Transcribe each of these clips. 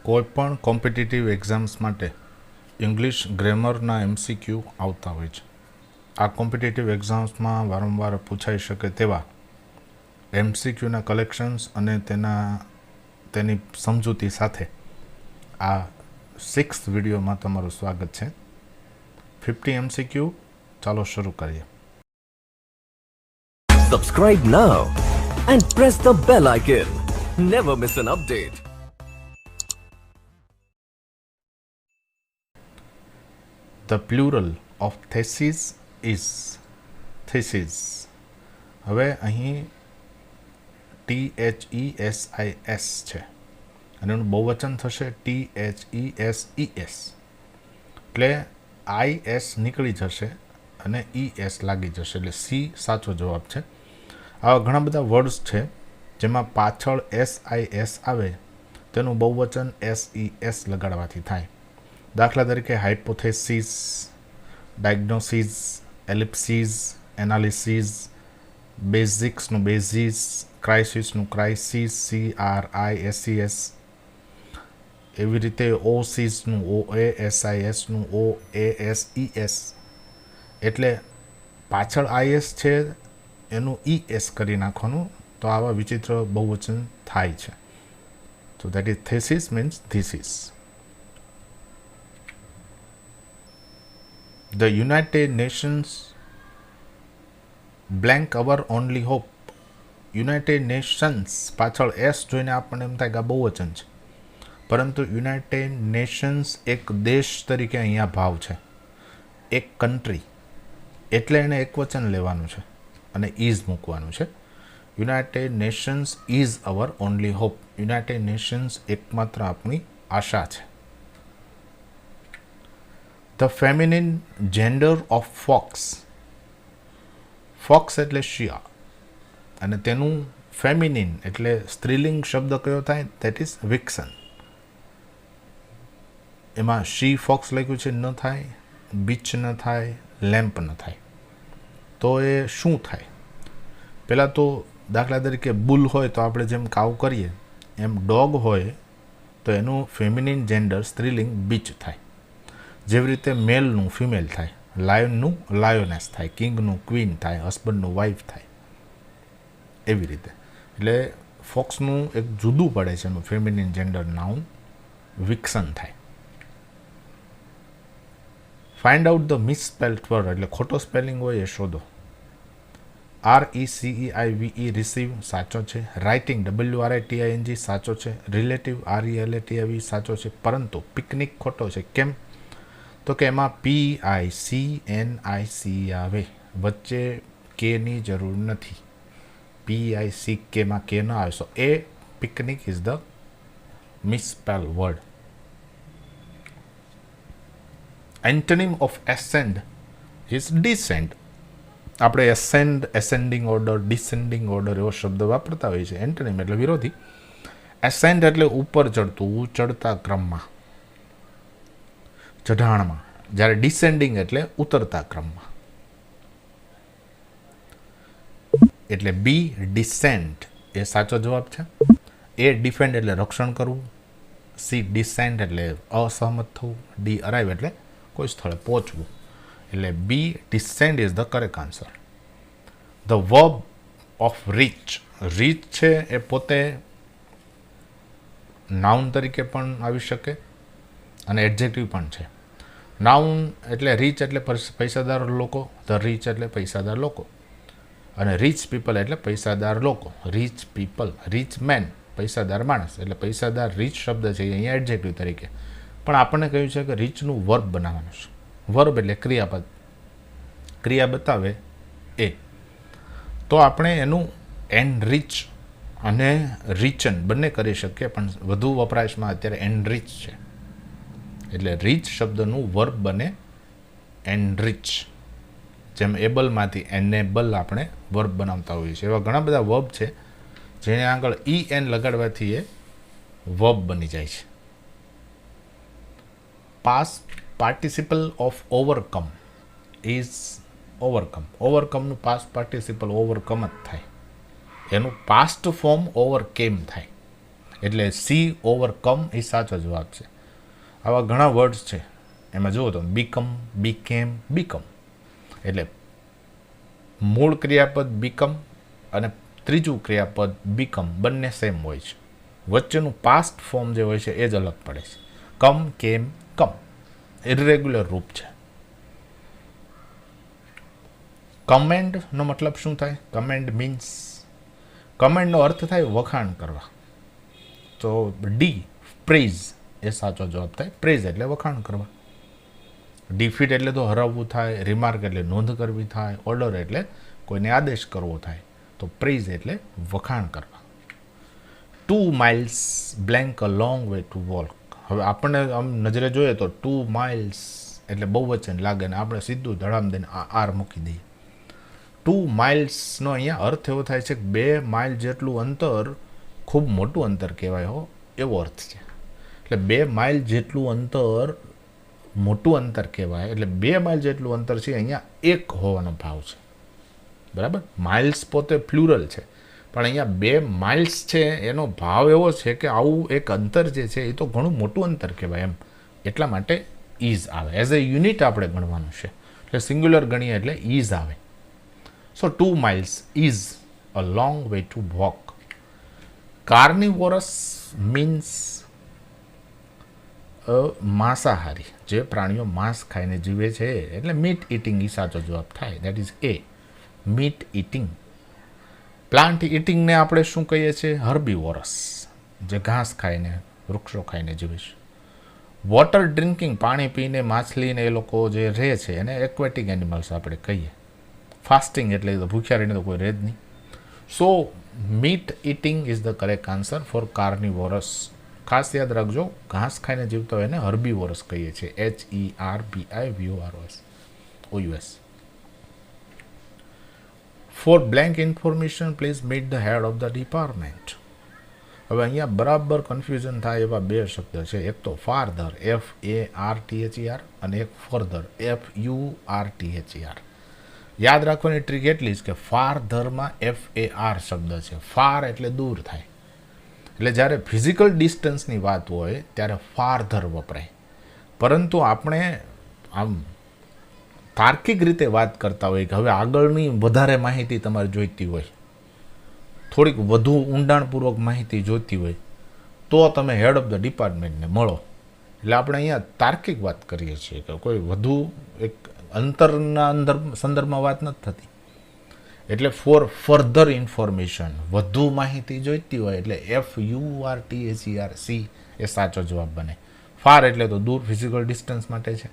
કોઈપણ competitive exams માટે English ગ્રેમરના MCQ આવતા હોય છે. આ કોમ્પિટિટિવ એક્ઝામ્સમાં વારંવાર પૂછાઈ શકે તેવા MCQના કલેક્શન્સ અને તેની સમજૂતી સાથે આ 6th વિડીયોમાં તમારું સ્વાગત છે. 50 MCQ, ચાલો શરૂ કરીએ. Subscribe now and press the bell icon. Never miss an update. The plural of thesis is thesis. હવે અહીં THESIS છે અને એનું બહુવચન થશે THESES. એટલે IS નીકળી જશે અને ES લાગી જશે, એટલે C સાચો જવાબ છે. આવા ઘણા બધા વર્ડ્સ છે જેમાં પાછળ SIS આવે તેનું બહુવચન SES લગાડવાથી થાય. દાખલા તરીકે હાઇપોથેસિસ, ડાયગ્નોસિસ, એલિપ્સિસ, એનાલિસિસ, બેઝિક્સનું બેઝિસ, ક્રાઇસિસનું ક્રાઇસિસ, CRISIS, એવી રીતે OSISનું OA, SISનું OASES. એટલે પાછળ IS છે એનું ES કરી નાખવાનું, તો આવા વિચિત્ર બહુવચન થાય છે. So that is thesis means thesis. The United Nations blank our only hope. United Nations પાછળ S જોઈને આપણને એમ થાય કે આ બહુવચન છે, પરંતુ યુનાઇટેડ નેશન્સ એક દેશ તરીકે અહીંયા ભાવ છે, એક કન્ટ્રી, એટલે એને એક વચન લેવાનું છે અને ઇઝ મૂકવાનું છે. United Nations is our only hope. United Nations એકમાત્ર આપણી આશા છે. The feminine gender of fox. Fox એટલે શિયાળ અને તેનું ફેમિનિન એટલે સ્ત્રીલિંગ શબ્દ કયો થાય? That is vixen. એમાં શી ફોક્સ લખ્યું છે ન થાય, બીચ ન થાય, લેમ્પ ન થાય. તો એ શું થાય? પહેલાં તો દાખલા તરીકે બુલ હોય તો આપણે જેમ કાવ કરીએ એમ ડોગ હોય તો એનું ફેમિનિન જેન્ડર સ્ત્રીલિંગ બીચ થાય. જેવી રીતે મેલનું ફિમેલ થાય, લાયનનું લાયોનેસ થાય, કિંગનું ક્વીન થાય, હસબન્ડનું વાઇફ થાય, એવી રીતે. એટલે ફોક્સનું એક જુદું પડે છે, એનું ફેમિનિન જેન્ડર નાઉન વિક્સન થાય. ફાઇન્ડ આઉટ ધ મિસસ્પેલ્ડ વર્ડ, એટલે ખોટો સ્પેલિંગ હોય એ શોધો. RECEIVE રિસીવ સાચો છે. રાઇટિંગ WRITING સાચો છે. રિલેટિવ RELATIVE સાચો છે, પરંતુ પિકનિક ખોટો છે. કેમ? તો કે એમાં PICNIC આવે, વચ્ચે કેની જરૂર નથી. PICKમાં કે ન આવે, so A picnic is the misspell word. Antonym of ascend is descend. આપણે ascend, ascending order, descending order એવો શબ્દ વાપરતા હોઈએ છીએ. એન્ટોનિમ એટલે વિરોધી. એસેન્ડ એટલે ઉપર ચડતું, ચડતા ક્રમમાં, ચઢાણમાં. જ્યારે ડિસેન્ડિંગ એટલે ઉતરતા ક્રમમાં. એટલે બી ડિસેન્ટ એ સાચો જવાબ છે. એ ડિફેન્ડ એટલે રક્ષણ કરવું. સી ડિસેન્ટ એટલે અસહમત થવું. ડી અરાઇવ એટલે કોઈ સ્થળે પહોંચવું. એટલે B descent is the correct answer. The verb of reach. Reach છે એ પોતે નાઉન તરીકે પણ આવી શકે અને એડજેક્ટિવ પણ છે. નાઉન એટલે રીચ એટલે પૈસાદાર લોકો, ધ રીચ એટલે પૈસાદાર લોકો, અને રીચ પીપલ એટલે પૈસાદાર લોકો. રીચ પીપલ, રીચ મેન પૈસાદાર માણસ, એટલે પૈસાદાર રીચ શબ્દ છે અહીંયા એડજેક્ટિવ તરીકે. પણ આપણને કહ્યું છે કે રીચનું વર્બ બનાવવાનું છે. વર્બ એટલે ક્રિયાપદ, ક્રિયા બતાવે એ. તો આપણે એનું એનરીચ અને રીચન બંને કરી શકીએ, પણ વધુ વપરાશમાં અત્યારે એનરીચ છે. એટલે રીચ શબ્દનું વર્બ બને એનરીચ. જેમ એબલમાંથી એનેબલ આપણે વર્બ બનાવતા હોઈએ છીએ. એવા ઘણા બધા વર્બ છે જેને આગળ EN લગાડવાથી એ વર્બ બની જાય છે. Past participle of overcome is overcome. ઓવરકમનું પાસ્ટ પાર્ટિસિપલ ઓવરકમ જ થાય. એનું પાસ્ટ ફોર્મ ઓવરકેમ થાય. એટલે સી ઓવરકમ એ સાચો જવાબ છે. આવા ઘણા વર્ડ્સ છે, એમાં જુઓ તો બીકમ, બીકેમ, બીકમ એટલે મૂળ ક્રિયાપદ બીકમ અને ત્રીજું ક્રિયાપદ બીકમ બંને સેમ હોય છે. વચ્ચેનું પાસ્ટ ફોર્મ જે હોય છે એ જ અલગ પડે છે. કમ, કેમ, કમ ઇરેગ્યુલર રૂપ છે. કમેન્ડનો મતલબ શું થાય? કમેન્ડ મીન્સ, કમેન્ડનો અર્થ થાય વખાણ કરવા. તો ડી પ્રેઝ એ સાચો જવાબ થાય. પ્રેઝ એટલે વખાણ કરવા. ડિફીટ એટલે તો હરાવવું થાય, રિમાર્ક એટલે નોંધ કરવી થાય, ઓર્ડર એટલે કોઈને આદેશ કરવો થાય. તો પ્રેઝ એટલે વખાણ કરવા. 2 miles blank a long way to walk. હવે આપણને આમ નજરે જોઈએ તો 2 miles એટલે બહુ વચન લાગે ને આપણે સીધું ધડામ દઈને આર મૂકી દઈએ. 2 milesનો અહીંયા અર્થ એવો થાય છે કે 2 માઇલ જેટલું અંતર ખૂબ મોટું અંતર કહેવાય હો, એવો અર્થ છે. એટલે 2 માઇલ જેટલું અંતર મોટું અંતર કહેવાય. એટલે 2 માઇલ જેટલું અંતર છે અહીંયા એક હોવાનો ભાવ છે. બરાબર. માઇલ્સ પોતે પ્લુરલ છે, પણ અહીંયા 2 માઇલ્સ છે એનો ભાવ એવો છે કે આવું એક અંતર જે છે એ તો ઘણું મોટું અંતર કહેવાય એમ. એટલા માટે ઇઝ આવે. એઝ એ યુનિટ આપણે ગણવાનું છે, એટલે સિંગ્યુલર ગણીએ એટલે ઇઝ આવે. So 2 miles is a long way to walk. Carnivorous means માંસાહારી, જે પ્રાણીઓ માંસ ખાઈને જીવે છે એટલે મીટ ઇટિંગ એ સાચો જવાબ થાય. That is A, meat eating. Plant ઇટિંગને આપણે શું કહીએ છીએ? હર્બીવોરસ, જે ઘાસ ખાઈને, વૃક્ષો ખાઈને જીવે છે. વોટર ડ્રિંકિંગ, પાણી પીને માછલીને એ લોકો જે રહે છે એને એક્વેટિક એનિમલ્સ આપણે કહીએ. ફાસ્ટિંગ એટલે તો ભૂખ્યા રહીને તો કોઈ રહે જ નહીં. So meat eating is the correct answer for carnivorous. ખાસ યાદ રાખજો, ઘાસ ખાઈને જીવતા હોય એને હર્બીવોરસ કહીએ છીએ. HERBIVOROS OUS. For blank information please meet the head of the department. હવે અહીંયા બરાબર કન્ફ્યુઝન થાય એવા બે શબ્દ છે. એક તો ફારધર FARTHER અને એક ફર્ધર FURTHER. યાદ રાખવાની ટ્રીક એટલી જ કે ફારધરમાં FAR શબ્દ છે. ફાર એટલે દૂર થાય. એટલે જ્યારે ફિઝિકલ ડિસ્ટન્સની વાત હોય ત્યારે ફારધર વપરાય. પરંતુ આપણે આમ તાર્કિક રીતે વાત કરતા હોય કે હવે આગળની વધારે માહિતી તમારે જોઈતી હોય, થોડીક વધુ ઊંડાણપૂર્વક માહિતી જોઈતી હોય, તો તમે હેડ ઓફ ધ ડિપાર્ટમેન્ટને મળો. એટલે આપણે અહીંયા તાર્કિક વાત કરીએ છીએ કે કોઈ વધુ એક અંતરના સંદર્ભમાં વાત નથી થતી. એટલે ફોર ફર્ધર ઇન્ફોર્મેશન, વધુ માહિતી જોઈતી હોય એટલે FURTHERC એ સાચો જવાબ બને. ફાર એટલે તો દૂર, ફિઝિકલ ડિસ્ટન્સ માટે છે.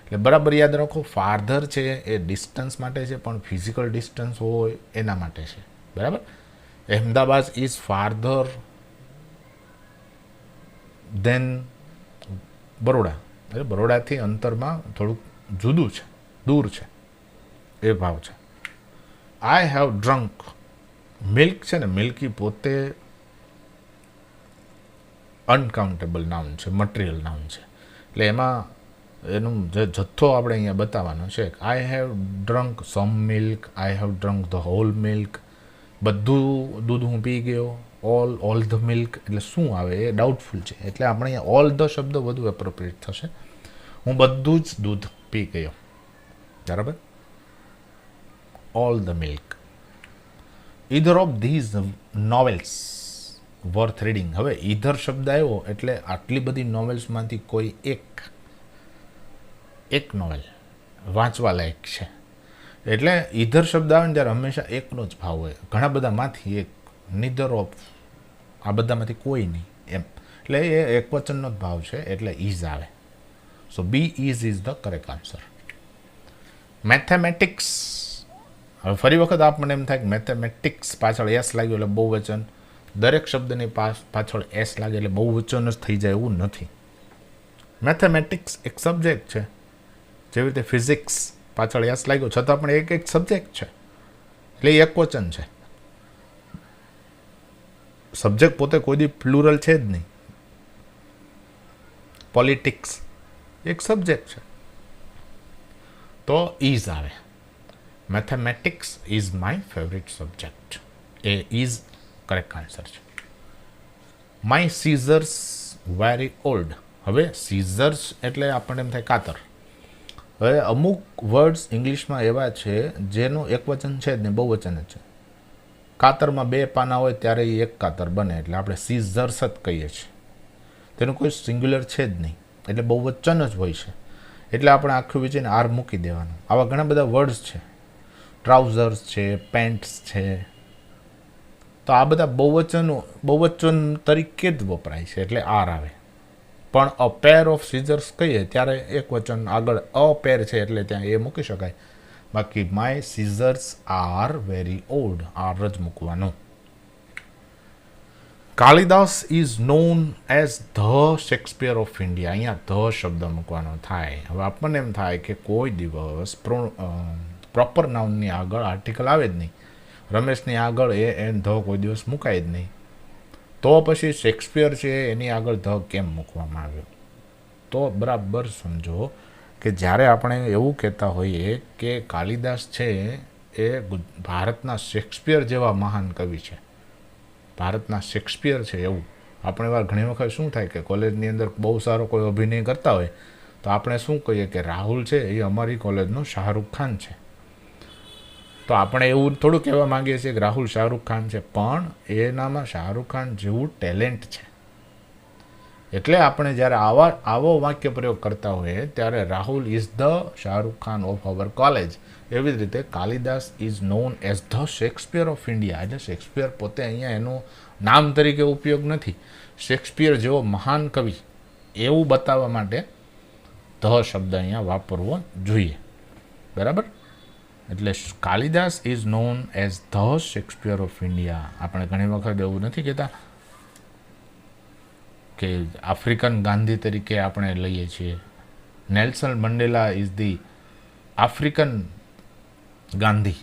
એટલે બરાબર યાદ રાખો, ફારધર છે એ ડિસ્ટન્સ માટે છે, પણ ફિઝિકલ ડિસ્ટન્સ હોય એના માટે છે. બરાબર. અહેમદાબાદ ઇઝ ફારધર દેન બરોડા. એટલે બરોડાથી અંતરમાં થોડુંક જુદું છે, દૂર છે, એ ભાવ છે. I have drunk. મિલ્ક છે ને, મિલ્કી પોતે અનકાઉન્ટેબલ નાઉન છે, મટીરિયલ નાઉન છે. એટલે એમાં એનું જે જથ્થો આપણે અહીંયા બતાવવાનો છે. I have drunk some milk, I have drunk the whole milk, બધું દૂધ હું પી ગયો. ઓલ ધ મિલ્ક એટલે શું આવે એ ડાઉટફુલ છે. એટલે આપણે અહીંયા ઓલ ધ શબ્દ વધુ એપ્રોપ્રિએટ થશે. હું બધું જ દૂધ પી ગયો. બરાબર. All the milk. Either of this novels worth reading. હવે ઈધર શબ્દ આવ્યો એટલે આટલી બધી નોવેલ્સમાંથી કોઈ એક નોવેલ વાંચવા લાયક છે. એટલે ઈધર શબ્દ આવે ને ત્યારે હંમેશા એકનો જ ભાવ હોય. ઘણા બધામાંથી એક, નીધર ઓફ, આ બધામાંથી કોઈ નહીં એમ. એટલે એ એક વચનનો જ ભાવ છે, એટલે ઇઝ આવે. So B is the correct answer. Mathematics. હવે ફરી વખત આપણને એમ થાય કે મેથેમેટિક્સ પાછળ એસ લાગ્યું એટલે બહુવચન. દરેક શબ્દની પાછળ એસ લાગે એટલે બહુવચન જ થઈ જાય એવું નથી. મેથેમેટિક્સ એક સબ્જેક્ટ છે. જેવી રીતે ફિઝિક્સ પાછળ એસ લાગ્યો છતાં પણ એક સબ્જેક્ટ છે, એટલે એક વચન છે. સબ્જેક્ટ પોતે કોઈ દી પ્લુરલ છે જ નહીં. પોલિટિક્સ એક સબ્જેક્ટ છે, તો ઇઝ આવે. Mathematics is my favourite subject. A is correct answer છે. My scissors very old. હવે સીઝર્સ એટલે આપણને એમ થાય કાતર. હવે અમુક વર્ડ્સ ઇંગ્લિશમાં એવા છે જેનું એક વચન છે જ નહીં, બહુવચન જ છે. કાતરમાં 2 પાના હોય ત્યારે એ એક કાતર બને, એટલે આપણે સીઝર્સ જ કહીએ છીએ. તેનું કોઈ સિંગ્યુલર છે જ નહીં, એટલે બહુવચન જ હોય છે. એટલે આપણે આખું વિચારીને આર મૂકી દેવાનું. આવા ઘણા બધા વર્ડ્સ છે, ટ્રાઉઝર્સ છે, પેન્ટ્સ છે. તો આ બધા બહુવચન તરીકે જ વપરાય છે, એટલે આર આવે. પણ અ પેર ઓફ સીઝર્સ કહીએ ત્યારે એક વચન આગળ અ પેર છે એટલે ત્યાં એ મૂકી શકાય. બાકી my scissors are very old, are જ મૂકવાનું. Kalidas is known as the Shakespeare of India. અહીંયા ધ શબ્દ મૂકવાનો થાય. હવે આપણને એમ થાય કે કોઈ દિવસ પ્રોપર નાઉનની આગળ આર્ટિકલ આવે જ નહીં, રમેશની આગળ એ એન ધ કોઈ દિવસ મુકાય જ નહીં, તો પછી શેક્સપિયર છે એની આગળ ધ કેમ મૂકવામાં આવ્યો? તો બરાબર સમજો કે જ્યારે આપણે એવું કહેતા હોઈએ કે કાલિદાસ છે એ ભારતના શેક્સપિયર જેવા મહાન કવિ છે, ભારતના શેક્સપિયર છે એવું આપણે ઘણી વખત શું થાય કે કોલેજની અંદર બહુ સારો કોઈ અભિનય કરતા હોય તો આપણે શું કહીએ કે રાહુલ છે એ અમારી કોલેજનો શાહરૂખ ખાન છે. તો આપણે એવું થોડું કહેવા માંગીએ છીએ કે રાહુલ શાહરૂખ ખાન છે, પણ એનામાં શાહરૂખ ખાન જેવું ટેલેન્ટ છે. એટલે આપણે જ્યારે આવો વાક્ય પ્રયોગ કરતા હોઈએ ત્યારે Rahul is the Shahrukh Khan of our college. એવી જ રીતે Kalidas is known as the Shakespeare of India. એટલે શેક્સપિયર પોતે અહીંયા એનું નામ તરીકે ઉપયોગ નથી, શેક્સપિયર જેવો મહાન કવિ એવું બતાવવા માટે ધ શબ્દ અહીંયા વાપરવો જોઈએ. બરાબર? એટલે Kalidas is known as the Shakespeare of India. આપણે ઘણી વખત એવું નથી કહેતા કે આફ્રિકન ગાંધી તરીકે આપણે લઈએ છીએ. Nelson Mandela is the African Gandhi.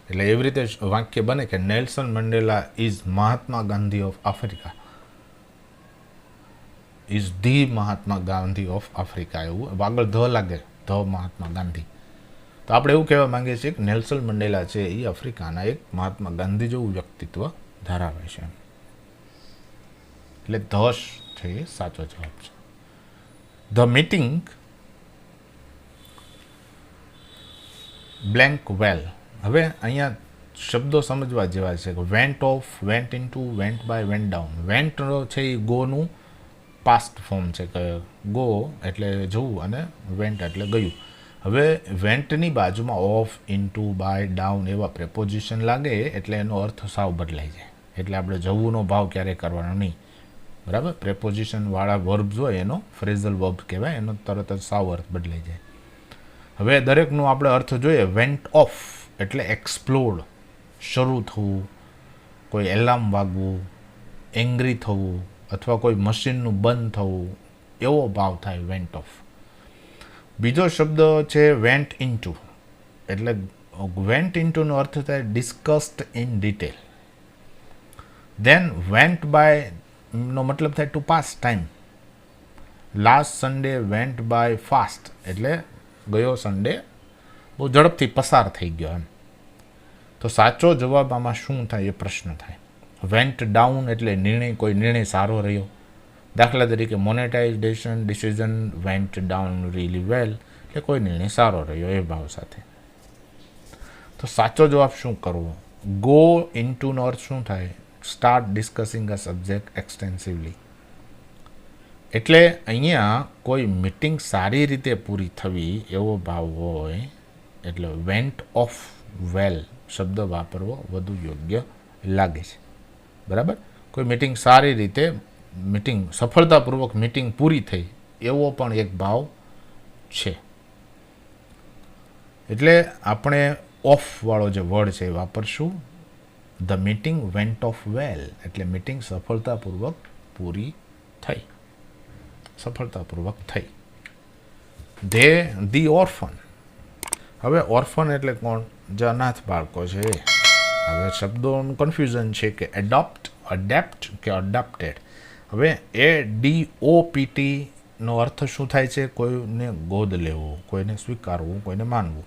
એટલે એવી રીતે વાક્ય બને કે Nelson Mandela is Mahatma Gandhi of Africa, is the Mahatma Gandhi of Africa. એવું આગળ ધ લાગે, ધ મહાત્મા ગાંધી. તો આપણે એવું કહેવા માંગીએ છીએ કે નેલ્સન મંડેલા છે એ આફ્રિકાના એક મહાત્મા ગાંધી જેવું વ્યક્તિત્વ ધરાવે છે. એટલે ધ છે એ સાચો જવાબ છે. The meeting blank well. હવે અહીંયા શબ્દો સમજવા જેવા છે કે went off, went into, went by, went down. Went છે એ ગોનું પાસ્ટ ફોર્મ છે કે ગો એટલે જવું અને વેન્ટ એટલે ગયું. હવે વેન્ટની બાજુમાં ઓફ, ઇનટુ, બાય, ડાઉન એવા પ્રેપોઝિશન લાગે એટલે એનો અર્થ સાવ બદલાઈ જાય. એટલે આપણે જવુંનો ભાવ ક્યારેય કરવાનો નહીં. બરાબર? પ્રેપોઝિશનવાળા વર્બ્સ હોય એનો ફ્રેઝલ વર્બ કહેવાય, એનો તરત જ સાવ અર્થ બદલાઈ જાય. હવે દરેકનો આપણે અર્થ જોઈએ. વેન્ટ ઓફ એટલે એક્સપ્લોડ, શરૂ થવું, કોઈ એલાર્મ વાગવું, એંગ્રી થવું, અથવા કોઈ મશીનનું બંધ થવું, એવો ભાવ થાય વેન્ટ ઓફ. બીજો શબ્દ છે વેન્ટ ઇનટુ. એટલે વેન્ટ ઇનટુનો અર્થ થાય discussed in detail. Then went by નો મતલબ થાય to pass time. Last Sunday went by fast એટલે ગયો સન્ડે બહુ ઝડપથી પસાર થઈ ગયો એમ. તો સાચો જવાબ આમાં શું થાય એ પ્રશ્ન થાય. વેન્ટ ડાઉન એટલે નિર્ણય, કોઈ નિર્ણય સારો રહ્યો. દાખલા તરીકે monetisation decision went down really well એટલે કોઈ નિર્ણય સારો રહ્યો એ ભાવ સાથે. તો સાચો જવાબ શું કરવો? ગો ઇનટુનો અર્થ શું થાય? સ્ટાર્ટ ડિસ્કસિંગ અ સબ્જેક્ટ એક્સટેન્સિવલી. એટલે અહીંયા કોઈ મિટિંગ સારી રીતે પૂરી થવી એવો ભાવ હોય એટલે વેન્ટ ઓફ વેલ શબ્દ વાપરવો વધુ યોગ્ય લાગે છે. બરાબર? કોઈ મિટિંગ સારી રીતે, મિટિંગ સફળતાપૂર્વક મિટિંગ પૂરી થઈ એવો પણ એક ભાવ છે. એટલે આપણે ઓફવાળો જે વર્ડ છે એ વાપરશું. ધ મીટિંગ વેન્ટ ઓફ વેલ એટલે મિટિંગ સફળતાપૂર્વક પૂરી થઈ, સફળતાપૂર્વક થઈ. The orphan. હવે ઓર્ફન એટલે કોણ? જે અનાથ બાળકો છે એ. હવે શબ્દોનું કન્ફ્યુઝન છે કે એડોપ્ટ, અડેપ્ટ કે અડોપ્ટેડ. હવે ADOPT નો અર્થ શું થાય છે? કોઈને ગોદ લેવું, કોઈને સ્વીકારવું, કોઈને માનવું.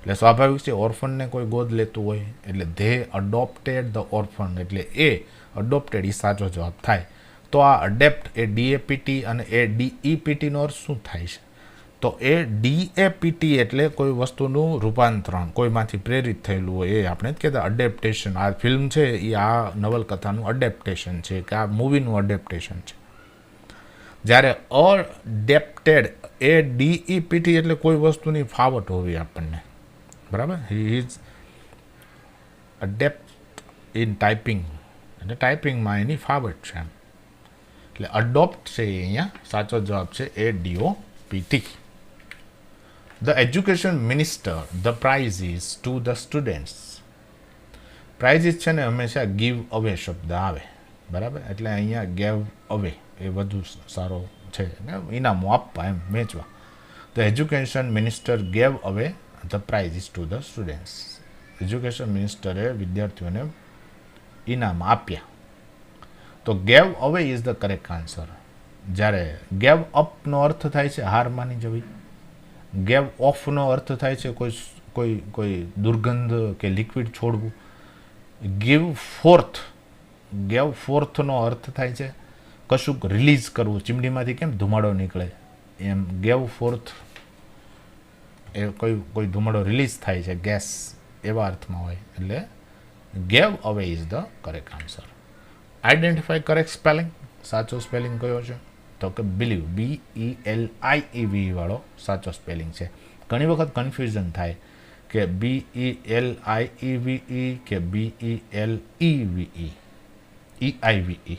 એટલે સ્વાભાવિક છે ઓર્ફનને કોઈ ગોદ લેતું હોય એટલે ધે અડોપ્ટેડ ધ ઓર્ફન એટલે એ અડોપ્ટેડ એ સાચો જવાબ થાય. તો આ અડેપ્ટ એ DAPT અને એ DEPTનો અર્થ શું થાય છે? તો એ DAPT એટલે કોઈ વસ્તુનું રૂપાંતરણ, કોઈમાંથી પ્રેરિત થયેલું હોય એ આપણે જ કહેતા અડેપ્ટેશન. આ ફિલ્મ છે એ આ નવલકથાનું અડેપ્ટેશન છે કે આ મૂવીનું અડેપ્ટેશન છે. જ્યારે અડેપ્ટેડ એ DEPT એટલે કોઈ વસ્તુની ફાવટ હોવી આપણને, બરાબર. He is adept in typing, એટલે ટાઈપિંગમાં એની ફાવટ છે એમ. એટલે અડોપ્ટ છે એ અહીંયા સાચો જવાબ છે એ DOPT. The education minister, the prizes to the students. Prices છે ને હંમેશા ગીવ અવે શબ્દ આવે, બરાબર. એટલે અહીંયા ગેવ અવે એ વધુ સારો છે, ઇનામો આપવા એમ, વેચવા. The education minister gave away the prizes to the students. Education મિનિસ્ટરે વિદ્યાર્થીઓને ઇનામ આપ્યા. તો gave away is the correct answer. જ્યારે ગેવ અપનો અર્થ થાય છે હાર માની જવી, ગેવ ઓફનો અર્થ થાય છે કોઈ દુર્ગંધ કે લિક્વિડ છોડવું, ગેવ ફોર્થનો અર્થ થાય છે કશુંક રિલીઝ કરવું, ચીમડીમાંથી કેમ ધુમાડો નીકળે એમ ગેવ ફોર્થ એ કોઈ ધુમાડો રિલીઝ થાય છે, ગેસ, એવા અર્થમાં હોય. એટલે gave away is the correct answer. Identify correct spelling. સાચો સ્પેલિંગ કયો છે? તો કે બિલીવ, BELIEV વાળો સાચો સ્પેલિંગ છે. ઘણી વખત કન્ફ્યુઝન થાય કે BELIEVE કે EIVE.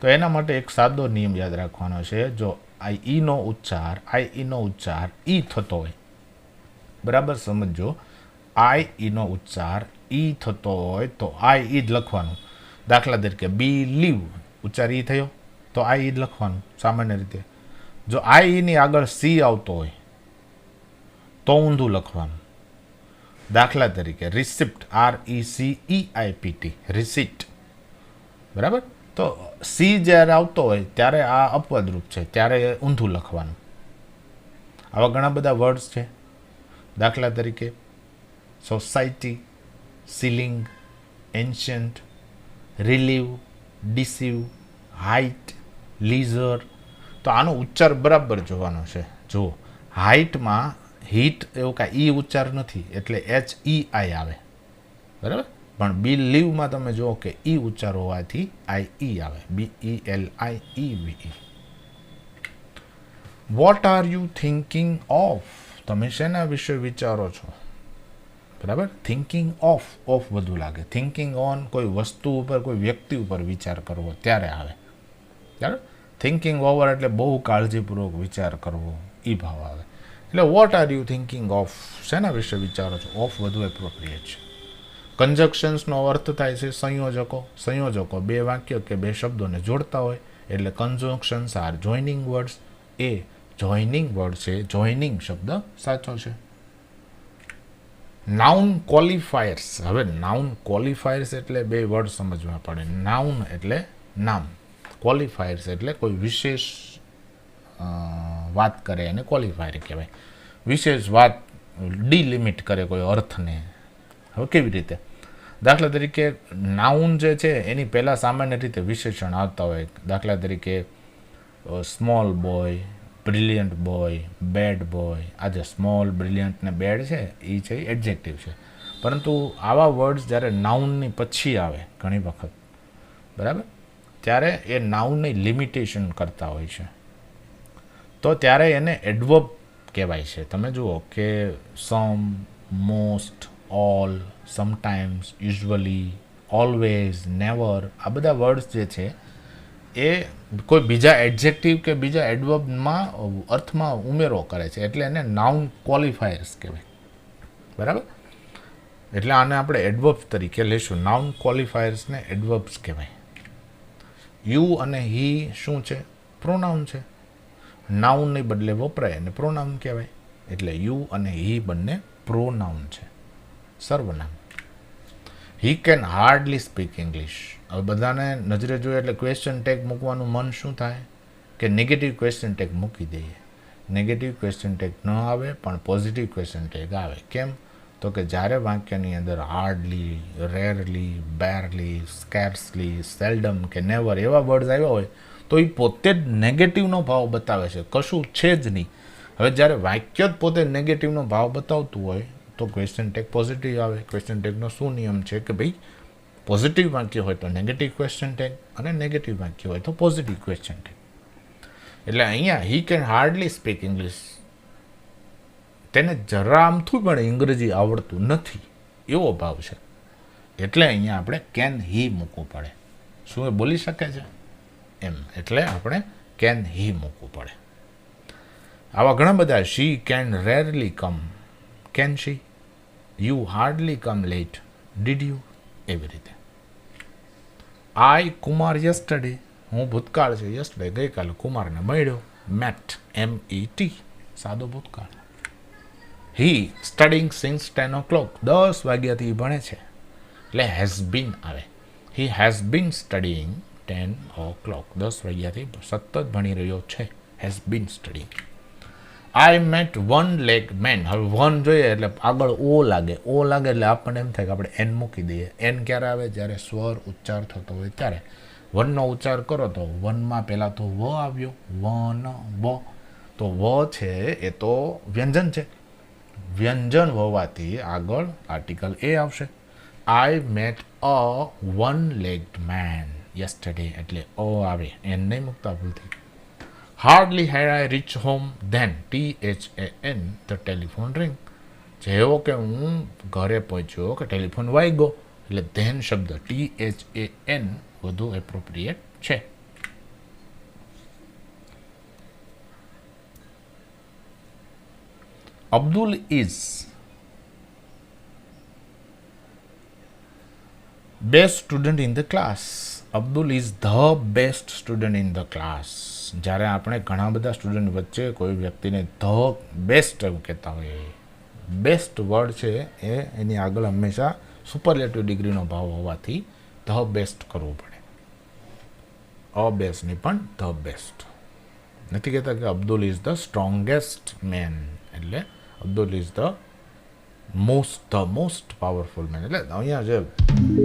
તો એના માટે એક સાદો નિયમ યાદ રાખવાનો છે. જો ઈનો ઉચ્ચાર ઈ થતો હોય, બરાબર સમજો, ઈનો ઉચ્ચાર ઈ થતો હોય તો ઈ જ લખવાનું. દાખલા તરીકે બિલીવ ઉચ્ચાર ઈ થયો તો ઈ જ લખવાનું સામાન્ય રીતે. જો ઈની આગળ સી આવતો હોય તો ઊંધું લખવાનું. દાખલા તરીકે રિસિપ્ટ, RECEIPT, રિસિપ્ટ, બરાબર. તો સી જ્યારે આવતો હોય ત્યારે આ અપવાદરૂપ છે, ત્યારે ઊંધું લખવાનું. આવા ઘણા બધા વર્ડ્સ છે. દાખલા તરીકે society, ceiling, ancient, relieve, deceive, height, leisure. તો આનો ઉચ્ચાર બરાબર જોવાનો છે. જુઓ, હાઇટમાં હીટ એવું કાંઈ ઉચ્ચાર નથી, એટલે HEI આવે, બરાબર. પણ બિલીવમાં તમે જુઓ કે ઉચ્ચાર હોવાથી આવે, BELIEVE. What are you thinking of? તમે શેના વિશે વિચારો છો, બરાબર. થિંકિંગ ઓફ વધુ લાગે. થિંકિંગ ઓન કોઈ વસ્તુ ઉપર, કોઈ વ્યક્તિ ઉપર વિચાર કરવો ત્યારે આવે, બરાબર. થિંકિંગ ઓવર એટલે બહુ કાળજીપૂર્વક વિચાર કરવો, એ ભાવ આવે. એટલે what are you thinking of, શેના વિશે વિચારો છો, ઓફ વધુ એપ્રોપ્રિએટ છે. કન્જક્શન્સનો અર્થ થાય છે સંયોજકો બે વાક્ય કે બે શબ્દોને જોડતા હોય એટલે કન્જક્શન્સ આર જોઇનિંગ વર્ડ્સ. એ જોઇનિંગ વર્ડ છે, જોઇનિંગ શબ્દ સાચો છે. Noun qualifiers. હવે નાઉન ક્વોલિફાયર્સ એટલે બે વર્ડ સમજવા પડે. નાઉન એટલે નામ, ક્વોલિફાયર્સ એટલે કોઈ વિશેષ વાત કરે એને ક્વોલિફાયર કહેવાય. વિશેષ વાત ડિલિમિટ કરે કોઈ અર્થને. હવે કેવી રીતે? દાખલા તરીકે નાઉન જે છે એની પહેલાં સામાન્ય રીતે વિશેષણ આવતા હોય. દાખલા તરીકે small boy, brilliant boy, bad boy. આ જે સ્મોલ, બ્રિલિયન્ટ ને બેડ છે એ છે એડજેક્ટિવ છે. પરંતુ આવા વર્ડ્સ જ્યારે નાઉનની પછી આવે ઘણી વખત, બરાબર, ત્યારે એ નાઉનની લિમિટેશન કરતા હોય છે. તો ત્યારે એને એડવર્બ કહેવાય છે. તમે જુઓ કે some, most, all, sometimes, usually, always, never, આ બધા વર્ડ્સ જે છે એ કોઈ બીજા એડજેક્ટિવ કે બીજા એડવર્બમાં અર્થમાં ઉમેરો કરે છે, એટલે એને નાઉન ક્વોલિફાયર્સ કહેવાય, બરાબર. એટલે આને આપણે એડવર્બ્સ તરીકે લઈશું. નાઉન ક્વોલિફાયર્સને એડવર્બ્સ કહેવાય. યુ અને હી શું છે? પ્રોનાઉન છે. નાઉનને બદલે વપરાય અને પ્રોનાઉન કહેવાય. એટલે યુ અને હી બંને પ્રોનાઉન છે, સર્વનામ. He can hardly speak English. હવે બધાને નજરે જોઈએ એટલે ક્વેશ્ચન ટેગ મૂકવાનું મન શું થાય કે નેગેટિવ ક્વેશ્ચન ટેગ મૂકી દઈએ. નેગેટિવ ક્વેશ્ચન ટેગ ન આવે પણ પોઝિટિવ ક્વેશ્ચન ટેગ આવે. કેમ? તો કે જ્યારે વાક્યની અંદર હાર્ડલી, રેરલી, બેરલી, સ્કેર્સલી, સેલ્ડમ કે નેવર એવા વર્ડ્સ આવ્યા હોય તો એ પોતે જ નેગેટિવનો ભાવ બતાવે છે, કશું છે જ નહીં. હવે જ્યારે વાક્ય જ પોતે નેગેટિવનો ભાવ બતાવતું હોય તો ક્વેશ્ચન ટેગ પોઝિટિવ આવે. ક્વેશ્ચન ટેગનો શું નિયમ છે કે ભાઈ પોઝિટિવ વાક્ય હોય તો નેગેટિવ ક્વેશ્ચન ટેગ અને નેગેટિવ વાક્ય હોય તો પોઝિટિવ ક્વેશ્ચન ટેગ. એટલે અહીંયા હી કેન હાર્ડલી સ્પીક ઇંગ્લિશ, તેને જરા આમથું પણ અંગ્રેજી આવડતું નથી એવો ભાવ છે. એટલે અહીંયા આપણે કેન હી મૂકવું પડે. શું એ બોલી શકે છે એમ, એટલે આપણે કેન હી મૂકવું પડે. આવા ઘણા બધા she can rarely come, can she, you hardly come late, did you, એવી રીતે. આઈ કુમાર યસ્ટરડે, હું ભૂતકાળ છે, યસ્ટરડે ગઈકાલે કુમારને મળ્યો, મેટ, MET, સાદો ભૂતકાળ. હી સ્ટડિંગ સિન્સ 10 o'clock, 10 વાગ્યાથી ભણે છે એટલે હેઝ બીન આવે. He has been studying 10 o'clock, 10 વાગ્યાથી સતત ભણી રહ્યો છે, has been studying. I met one leg man, હવે વન જોઈએ એટલે આગળ ઓ લાગે, ઓ લાગે એટલે આપણને એમ થાય કે આપણે એન મૂકી દઈએ. એન ક્યારે આવે? જ્યારે સ્વર ઉચ્ચાર થતો હોય ત્યારે. વનનો ઉચ્ચાર કરો તો વનમાં પહેલાં તો વ આવ્યો, વન વ, તો વ છે એ તો વ્યંજન છે, વ્યંજન હોવાથી આગળ આર્ટિકલ એ આવશે. I met a one legged man yesterday એટલે અ આવે, એન નહીં મૂકતા ભૂલથી. Hardly had I reach home then, THAN, the telephone ring, જેવો કે હું ઘરે પહોંચ્યો કે ટેલિફોન વાગ્યો એટલે ધેન શબ્દ THAN વધુ એપ્રોપ્રિએટ છે. Abdul is best student in the class. Abdul is the best student in the class. જ્યારે આપણે ઘણા બધા સ્ટુડન્ટ વચ્ચે કોઈ વ્યક્તિને ધ બેસ્ટ એવું કહેતા હોઈએ, બેસ્ટ વર્ડ છે એ એની આગળ હંમેશા સુપરલેટિવ ડિગ્રીનો ભાવ હોવાથી ધ બેસ્ટ કરવું પડે. અ બેસ્ટ નહીં પણ ધ બેસ્ટ. નથી કહેતા કે Abdul is the strongest man, એટલે Abdul is the most powerful man. એટલે અહીંયા જે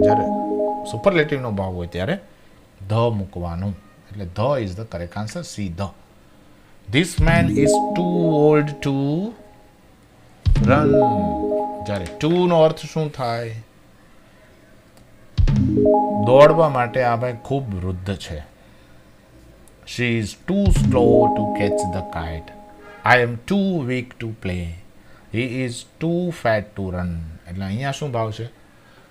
જ્યારે સુપરલેટિવનો ભાવ હોય ત્યારે ધ મૂકવાનું, એટલે the is the correct answer, C the. This man is too old to run. જ્યારે ટુ નો અર્થ શું થાય? દોડવા માટે આ ભાઈ ખૂબ વૃદ્ધ છે. She is too slow to catch the kite. I am too weak to play. He is too fat to run. એટલે અહીંયા શું ભાવ છે?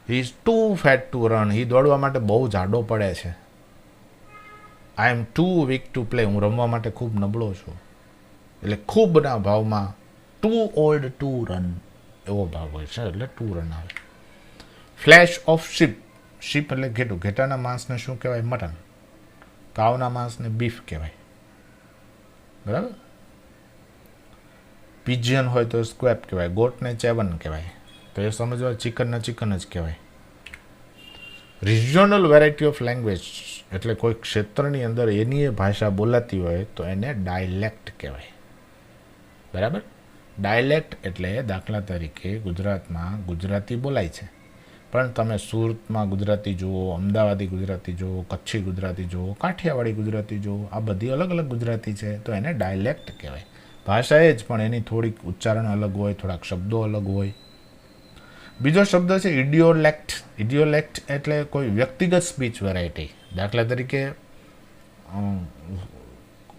He is too fat to run. He દોડવા માટે બહુ જાડો પડે છે. આઈ am too weak to play. હું રમવા માટે ખૂબ નબળો છું. એટલે ખૂબના ભાવમાં ટુ ઓલ્ડ ટુ રન એવો ભાવ હોય છે, એટલે ટુ રન આવે. Flesh of sheep. શીપ એટલે ઘેટું. ઘેટાના માંસને શું કહેવાય? મટન. કાવના માંસને બીફ કહેવાય. બરાબર. પિજિયન હોય તો સ્ક્વેપ કહેવાય. ગોટને ચેવન કહેવાય. તો એ સમજવા ચિકનને ચિકન જ કહેવાય. રિજિયોનલ વેરાયટી ઓફ લેંગ્વેજ એટલે કોઈ ક્ષેત્રની અંદર એની એ ભાષા બોલાતી હોય તો એને ડાયલેક્ટ કહેવાય. બરાબર. ડાયલેક્ટ એટલે દાખલા તરીકે ગુજરાતમાં ગુજરાતી બોલાય છે, પણ તમે સુરતમાં ગુજરાતી જુઓ, અમદાવાદી ગુજરાતી જુઓ, કચ્છી ગુજરાતી જુઓ, કાઠિયાવાડી ગુજરાતી જુઓ, આ બધી અલગ અલગ ગુજરાતી છે, તો એને ડાયલેક્ટ કહેવાય. ભાષા એ જ, પણ એની થોડીક ઉચ્ચારણ અલગ હોય, થોડાક શબ્દો અલગ હોય. બીજો શબ્દ છે ઇડિયોલેક્ટ. ઇડિયોલેક્ટ એટલે કોઈ વ્યક્તિગત સ્પીચ વેરાયટી. દાખલા તરીકે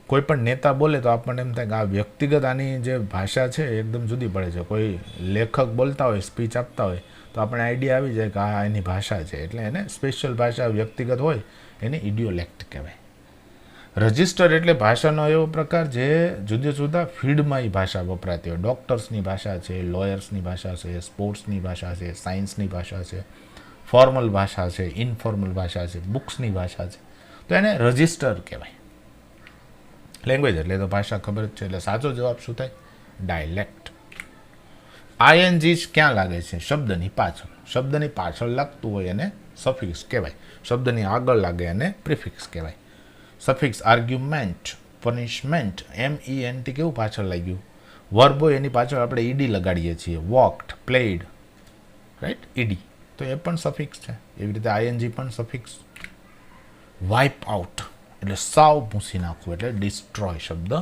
કોઈ પણ નેતા બોલે તો આપણને એમ થાય કે આ વ્યક્તિગત આની જે ભાષા છે એકદમ જુદી પડે છે. કોઈ લેખક બોલતા હોય, સ્પીચ આપતા હોય તો આપણે આઈડિયા આવી જાય કે આ એની ભાષા છે, એટલે એને સ્પેશિયલ ભાષા વ્યક્તિગત હોય એને ઇડિયોલેક્ટ કહેવાય. રજિસ્ટર એટલે ભાષાનો એવો પ્રકાર જે જુદા જુદા ફિલ્ડમાં એ ભાષા વપરાતી હોય. ડૉક્ટર્સની ભાષા છે, લોયર્સની ભાષા છે, સ્પોર્ટ્સની ભાષા છે, સાયન્સની ભાષા છે, ફોર્મલ ભાષા છે, ઇનફોર્મલ ભાષા છે, બુક્સની ભાષા છે, તો એને રજિસ્ટર કહેવાય. લેંગ્વેજ એટલે તો ભાષા ખબર જ છે, એટલે સાચો જવાબ શું થાય? ડાયલેક્ટ. ING ક્યાં લાગે છે? શબ્દની પાછળ. શબ્દની પાછળ લાગતું હોય એને સફિક્સ કહેવાય. શબ્દની આગળ લાગે એને પ્રિફિક્સ કહેવાય. સફિક્સ આર્ગ્યુમેન્ટ, પનિશમેન્ટ, MENT કેવું પાછળ લાગ્યું? વર્બ હોય એની પાછળ આપણે ED લગાડીએ છીએ. વોકડ, પ્લેડ, રાઈટ, ઈડી, તો એ પણ સફિક્સ છે. એવી રીતે આઈએનજી પણ સફિક્સ. વાઇપ આઉટ એટલે સાવ ભૂંસી નાખવું, એટલે ડિસ્ટ્રોય શબ્દ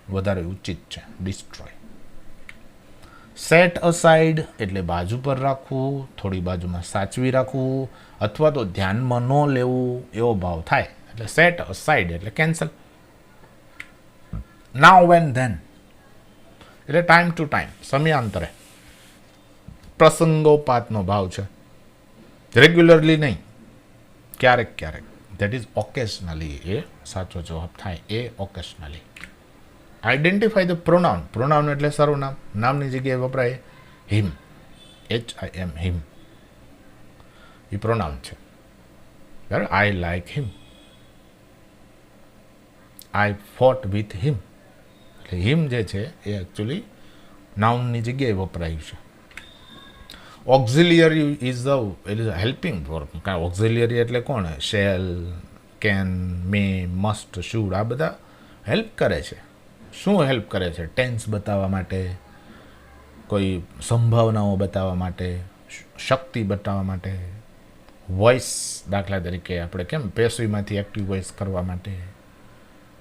વધારે ઉચિત છે, ડિસ્ટ્રોય. સેટ અસાઇડ એટલે બાજુ પર રાખવું, થોડી બાજુમાં સાચવી રાખવું, અથવા તો ધ્યાનમાં ન લેવું એવો ભાવ થાય એટલે સેટ અસાઇડ એટલે કેન્સલ. નાઉ એન્ડ ધેન એટલે ટાઈમ ટુ ટાઈમ, સમયાંતરે, પ્રસંગોપાતનો ભાવ છે, રેગ્યુલરલી નહીં, ક્યારેક ક્યારેક. ધેટ ઇઝ ઓકેશનલી, એ સાચો જવાબ થાય, A occasionally. Identify the pronoun, pronoun એટલે સર્વનામ, નામની જગ્યાએ વપરાય હિમ, HIM, હિમ, એ પ્રોનાઉન છે. બરાબર, I like him, I fought with him, એટલે હિમ જે છે એ એકચ્યુઅલી નાઉનની જગ્યાએ વપરાયું છે. Auxiliary is the helping verb. કારણ ઓક્ઝિલિયરી એટલે કોણ? Shall, can, may, must, should, આ બધા હેલ્પ કરે છે. શું હેલ્પ કરે છે? ટેન્સ બતાવવા માટે, કોઈ સંભાવનાઓ બતાવવા માટે, શક્તિ બતાવવા માટે, વોઇસ, દાખલા તરીકે આપણે કેમ પેસિવમાંથી એક્ટિવ વોઇસ કરવા માટે,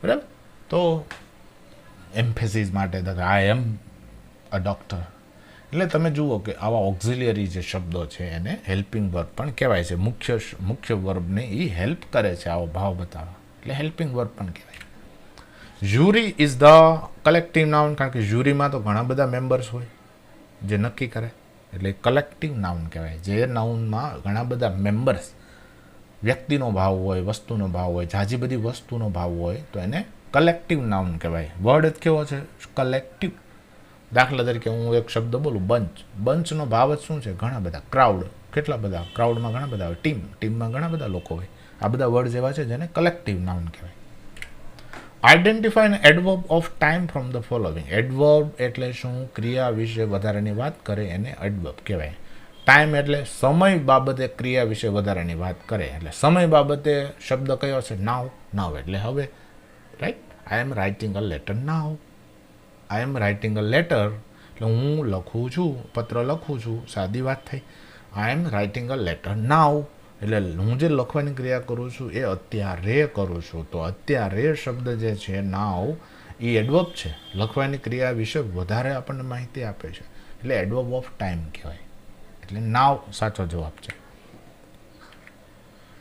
બરાબર. તો એમ્ફેસિસ માટે, આઈ એમ અ ડૉક્ટર. એટલે તમે જુઓ કે આવા ઓક્ઝિલિયરી જે શબ્દો છે એને હેલ્પિંગ વર્બ પણ કહેવાય છે. મુખ્ય વર્બને એ હેલ્પ કરે છે આવો ભાવ બતાવવા, એટલે હેલ્પિંગ વર્બ પણ કહેવાય. Jury is the collective noun, કારણ કે જ્યુરીમાં તો ઘણા બધા મેમ્બર્સ હોય જે નક્કી કરે, એટલે કલેક્ટિવ નાઉન કહેવાય. જે નાઉનમાં ઘણા બધા મેમ્બર્સ, વ્યક્તિનો ભાવ હોય, વસ્તુનો ભાવ હોય, ઝાઝી બધી વસ્તુનો ભાવ હોય તો એને કલેક્ટિવ નાઉન કહેવાય. વર્ડ જ કેવો છે? કલેક્ટિવ. દાખલા તરીકે હું એક શબ્દ બોલું, બંચ. બંચનો ભાવ જ શું છે? ઘણા બધા. ક્રાઉડ, કેટલા બધા? ક્રાઉડમાં ઘણા બધા હોય. ટીમ, ટીમમાં ઘણા બધા લોકો હોય. આ બધા વર્ડ જેવા છે જેને કલેક્ટિવ નાઉન કહેવાય. Identify an adverb of time from the following. Adverb એટલે શું? ક્રિયા વિશે વધારાની વાત કરે એને એડવર્બ કહેવાય. ટાઈમ એટલે સમય બાબતે ક્રિયા વિશે વધારાની વાત કરે, એટલે સમય બાબતે શબ્દ કયો છે? નાવ. નાવ એટલે હવે, right. I M writing a letter now. I M writing a letter એટલે હું લખું છું, પત્ર લખું છું, સાદી વાત થઈ. આઈ એમ રાઇટિંગ અ લેટર નાવ એટલે હું જે લખવાની ક્રિયા કરું છું એ અત્યારે કરું છું. તો અત્યારે શબ્દ જે છે નાવ, એ એડવર્બ છે, લખવાની ક્રિયા વિશે વધારે આપણને માહિતી આપે છે, એટલે એડવર્બ ઓફ ટાઈમ કહેવાય. એટલે નાવ સાચો જવાબ છે.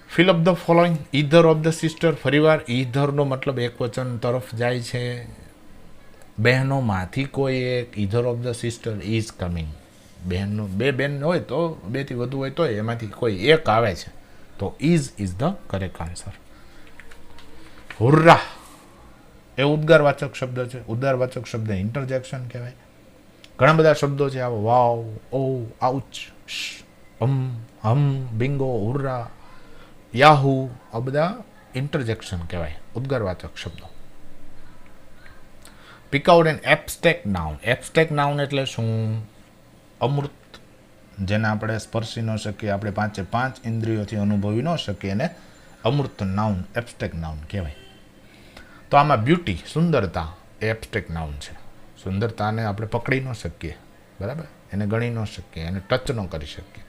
Fill up the following. Either of the sister. ફરીવાર ઈધરનો મતલબ એક વચન તરફ જાય છે. બહેનોમાંથી કોઈ એક, either of the sister is coming. બહેનનો, બે બહેન હોય તો, બેથી વધુ હોય તો એમાંથી કોઈ એક આવે છે, તો ઇઝ ધ કરેક્ટ આન્સર. હુર્રા એ ઉદ્ગારવાચક શબ્દ છે. ઉદ્ગારવાચક શબ્દ ઇન્ટરજેક્શન કહેવાય. ઘણા બધા શબ્દો છે આવો, wow, oh, ouch, hmm, bingo, hurrah, yahoo, આ બધા ઇન્ટરજેક્શન કહેવાય, ઉદ્ગારવાચક શબ્દો. Pick out an abstract noun. Abstract noun એટલે શું? અમૂર્ત, જેને આપણે સ્પર્શી ન શકીએ, આપણે પાંચે પાંચ ઇન્દ્રિયોથી અનુભવી ન શકીએ, એને અમૂર્ત નાઉન, એબ્સ્ટ્રેક્ટ નાઉન કહેવાય. તો આમાં બ્યુટી, સુંદરતા, એ એબ્સ્ટ્રેક્ટ નાઉન છે. સુંદરતાને આપણે પકડી ન શકીએ, બરાબર, એને ગણી ન શકીએ, એને ટચ ન કરી શકીએ.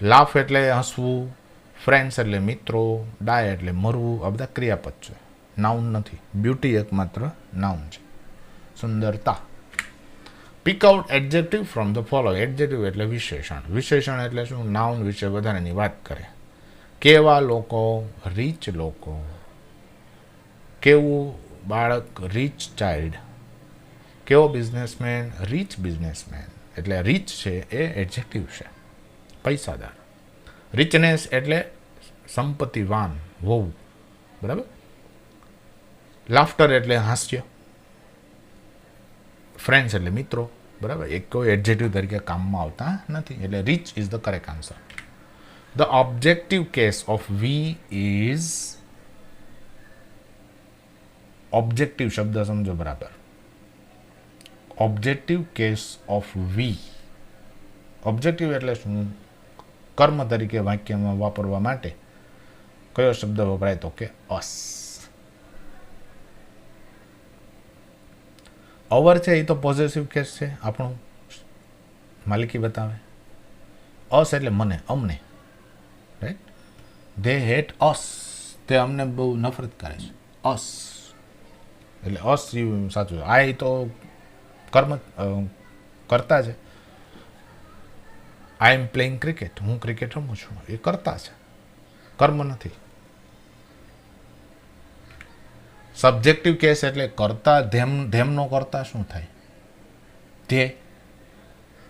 લાફ એટલે હસવું, ફ્રેન્ડ્સ એટલે મિત્રો, ડાય એટલે મરવું, આ બધા ક્રિયાપદ છે, નાઉન નથી. બ્યુટી એકમાત્ર નાઉન છે, સુંદરતા. Pick out adjective from the following. Adjective એટલે વિશેષણ. વિશેષણ એટલે શું? નાઉન વિશે વધારાની વાત કરે. કેવા લોકો, રીચ લોકો. કેવું બાળક, રીચ ચાઇલ્ડ. કેવો બિઝનેસમેન, રીચ બિઝનેસમેન. એટલે રીચ છે એ એડજેક્ટિવ છે, પૈસાદાર. રિચનેસ એટલે સંપત્તિવાન હોવું, બરાબર. લાફ્ટર એટલે હાસ્ય. ફ્રેન્ડ્સ એટલે મિત્રો, બરાબર. એક કોઈ એડજેક્ટિવ તરીકે કામમાં આવતા નથી, એટલે rich is the correct answer. The objective case of we is. Objective શબ્દ સમજો બરાબર. Objective case of we. Objective એટલે શું? કર્મ તરીકે વાક્યમાં વાપરવા માટે કયો શબ્દ વપરાય? તો કે અસ. અવર છે એ તો પોઝેસિવ કેસ છે, આપણું માલિકી બતાવે. અસ એટલે મને, અમને, રાઈટ. ધે હેટ અસ, તે અમને બહુ નફરત કરે છે. અસ એટલે અસ સાચું. આઈ તો કર્મ કરતા છે. આઈ એમ પ્લેઇંગ ક્રિકેટ, હું ક્રિકેટ રમું છું, એ કરતા છે, કર્મ નથી. સબ્જેક્ટિવ કેસ એટલે કરતા, ધેમનો કરતા શું થાય? ધ્યેય.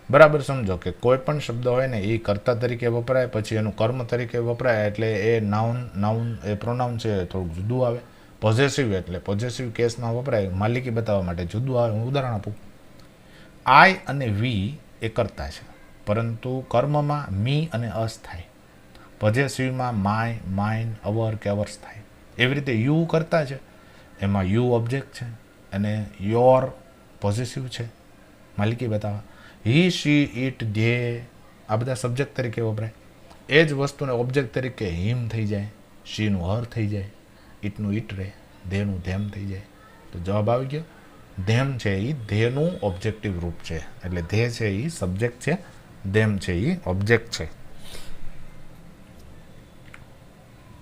બરાબર સમજો કે કોઈ પણ શબ્દ હોય ને એ કર્તા તરીકે વપરાય, પછી એનું કર્મ તરીકે વપરાય એટલે એ નાઉન એ પ્રોનાઉન છે થોડુંક જુદું આવે. પોઝેસિવ એટલે પોઝેસિવ કેસમાં વપરાય, માલિકી બતાવવા માટે જુદું આવે. હું ઉદાહરણ આપું. આઈ અને વી એ કરતા છે, પરંતુ કર્મમાં મી અને અસ થાય. પોઝેસિવમાં માય, માઇન, અવર કે અવર્સ થાય. એવી રીતે યુ કરતા છે, એમાં યુ ઓબ્જેક્ટ છે અને યોર પોઝેસિવ છે, માલિકી બતાવવા. હી, શી, ઇટ, ધ્યેય આ બધા સબ્જેક્ટ તરીકે વપરાય. એ જ વસ્તુને ઓબ્જેક્ટ તરીકે હિમ થઈ જાય, શીનું હર થઈ જાય, ઇટનું ઇટ રહે, ધેનું ધેમ થઈ જાય. તો જવાબ આવી ગયો. ધેમ છે એ ધ્યેયનું ઓબ્જેક્ટિવ રૂપ છે, એટલે ધ્યેય છે એ સબ્જેક્ટ છે, ધેમ છે એ ઓબ્જેક્ટ છે.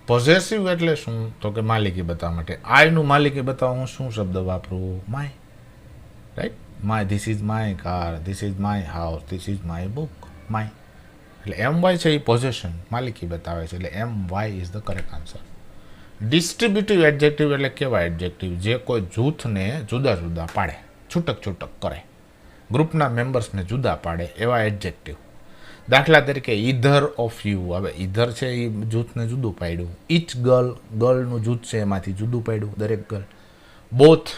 પોઝેસિવ એટલે શું? તો કે માલિકી બતાવવા માટે. આઈનું માલિકી બતાવવા હું શું શબ્દ વાપરું? My, right. My, this is my car, this is my house, this is my book. My એટલે એમ વાય છે એ પોઝેશન, માલિકી બતાવે છે, એટલે M Y is the correct answer. Distributive adjective એટલે કેવા એડજેક્ટિવ? જે કોઈ જૂથને જુદા જુદા પાડે, છૂટક છૂટક કરે, ગ્રુપના મેમ્બર્સને જુદા પાડે, એવા એડજેક્ટિવ. દાખલા તરીકે ઈધર ઓફ યુ. હવે ઈધર છે એ જૂથને જુદું પાડ્યું. ઈચ ગર્લ, ગર્લનું જૂથ છે એમાંથી જુદું પાડ્યું, દરેક ગર્લ. બોથ,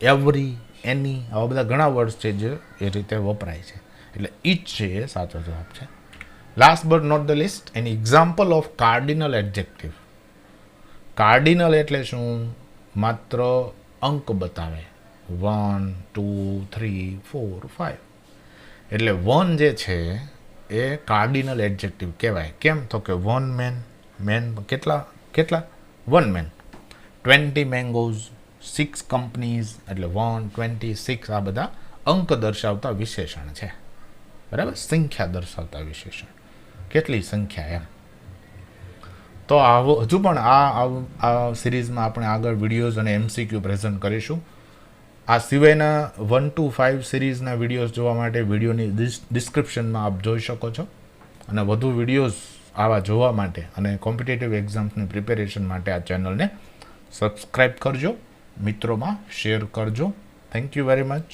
એવરી, એની, આવા બધા ઘણા વર્ડ્સ છે જે એ રીતે વપરાય છે, એટલે ઈચ છે એ સાચો જવાબ છે. Last but not the least, any example of cardinal adjective. Cardinal એટલે શું? માત્ર અંક બતાવે. 1, 2, 3, 4, 5. એટલે 1 જે છે એ કાર્ડિનલ એડજેક્ટિવ કહેવાય. કેમ? તો કે 1 મેન, મેન કેટલા 1 મેન. 20 મેંગોઝ, 6 કંપનીઝ, એટલે 1, 20, 6 આ બધા અંક દર્શાવતા વિશેષણ છે, બરાબર, સંખ્યા દર્શાવતા વિશેષણ, કેટલી સંખ્યા એમ. તો આવો હજુ પણ આ સિરીઝમાં આપણે આગળ વિડીયોઝ અને MCQ પ્રેઝન્ટ કરીશું. આ સિવાયના 1 to 5 સિરીઝના વિડીયોઝ જોવા માટે વિડીયોની ડિસ્ક્રિપ્શનમાં આપ જોઈ શકો છો. અને વધુ વિડીયોઝ આવા જોવા માટે અને કોમ્પિટિટિવ એક્ઝામ્સની પ્રિપેરેશન માટે આ ચેનલને સબસ્ક્રાઈબ કરજો, મિત્રોમાં શેર કરજો. Thank you very much.